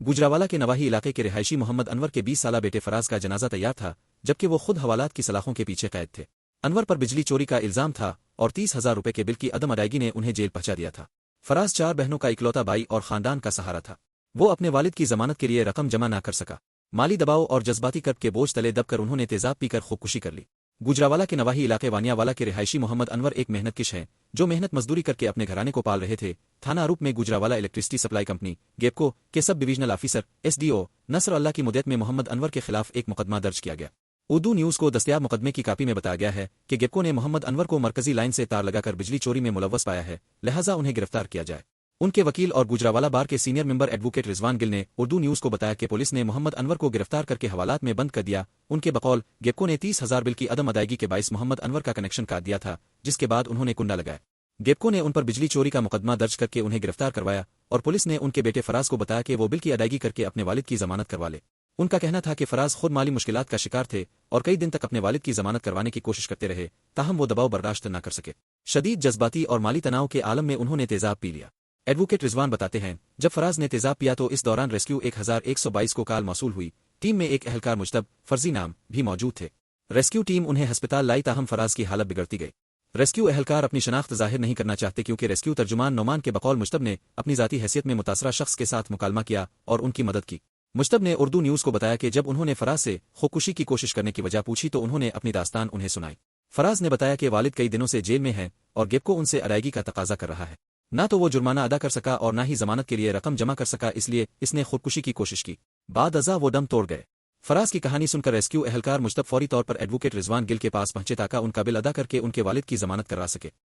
गुजरावाला के नवाही इलाके के रिहायशी मोहम्मद अनवर के 20 साला बेटे फराज का जनाजा तैयार था, जबकि वो खुद हवालात की सलाखों के पीछे कैद थे। अनवर पर बिजली चोरी का इल्जाम था और 30,000 रुपए के बिल की अदम अदायगी ने उन्हें जेल पहुंचा दिया था। फराज 4 बहनों का इकलौता भाई और खानदान का सहारा था। वो अपने वालिद की जमानत के लिए रकम जमा ना कर सका। माली दबाव और जज्बाती कर्ब के बोझ तले दबकर उन्होंने तेजाब पीकर खुदकुशी कर ली। गुजरावाला के नवाही इलाके वानियावाला के रिहायशी मोहम्मद अनवर एक मेहनतकश हैं, जो मेहनत मजदूरी करके अपने घराने को पाल रहे थे। थाना आरूप में गुजरावाला इलेक्ट्रिसिटी सप्लाई कंपनी गेपको के सब डिविजनल ऑफिसर SDO नसर अल्लाह की मुद्दत में मोहम्मद अनवर के खिलाफ एक मुकदमा दर्ज किया गया। उर्दू न्यूज़ को दस्तयाब मुकदमे की कापी में बताया गया है कि गेपको ने मोहम्मद अनवर को मरकजी लाइन से तार लगाकर बिजली चोरी में मुलव्वस पाया है, लिहाजा उन्हें गिरफ्तार किया जाए। उनके वकील और गुजरावाला बार के senior member advocate Rizwan Gill ने उर्दू न्यूज़ को बताया कि पुलिस ने मोहम्मद अनवर को गिरफ्तार करके हवालात में बंद कर दिया। उनके बकौल गेपको ने 30,000 बिल की अदम अदायगी के बाइस मोहम्मद अनवर का कनेक्शन काट दिया था, जिसके बाद उन्होंने कुंडा लगाया। गेपको ने उन पर बिजली चोरी का मुकदमा दर्ज करके उन्हें गिरफ्तार करवाया और पुलिस ने उनके बेटे फराज को बताया कि वो बिल की अदायगी करके अपने वालिद की जमानत करवा ले। उनका कहना था कि फराज खुद माली मुश्किलात का शिकार थे और कई दिन तक अपने वालिद की जमानत करवाने की कोशिश करते रहे, ताहम वो दबाव बर्दाश्त न कर सके। शदीद जज्बाती और माली तनाव के आलम में उन्होंने तेजाब पी लिया। एडवोकेट रिजवान बताते हैं, जब फराज ने तेजाब पिया तो इस दौरान रेस्क्यू 1122 को कॉल मौसूल हुई। टीम में एक एहलकार मुजतब फर्जी नाम भी मौजूद थे। रेस्क्यू टीम उन्हें अस्पताल लाई, ताहम फराज की हालत बिगड़ती गई। रेस्क्यू एहलकार अपनी शनाख्त जाहिर नहीं करना चाहते क्योंकि रेस्क्यू तर्जुमान नोमान के बकौल मुजतब ने अपनी जाती हैसियत में मुतासरा शख्स के साथ मुकालमा किया और उनकी मदद की। मुजतब ने उर्दू न्यूज़ को बताया कि जब उन्होंने फराज से खुदकुशी की कोशिश करने की वजह पूछी तो उन्होंने अपनी दास्तान उन्हें सुनाई। फराज ने बताया कि वालिद कई दिनों से जेल में हैं और गेपको उनसे अदायगी का तकाजा कर रहा है। ना तो वो जुर्माना अदा कर सका और ना ही जमानत के लिए रकम जमा कर सका, इसलिए इसने खुदकुशी की कोशिश की। बाद अज़ा वो दम तोड़ गए। फराज की कहानी सुनकर रेस्क्यू एहलकार मुजतब फौरी तौर पर एडवोकेट रिजवान गिल के पास पहुंचे ताकि उनका बिल अदा करके उनके वालिद की जमानत करवा सके।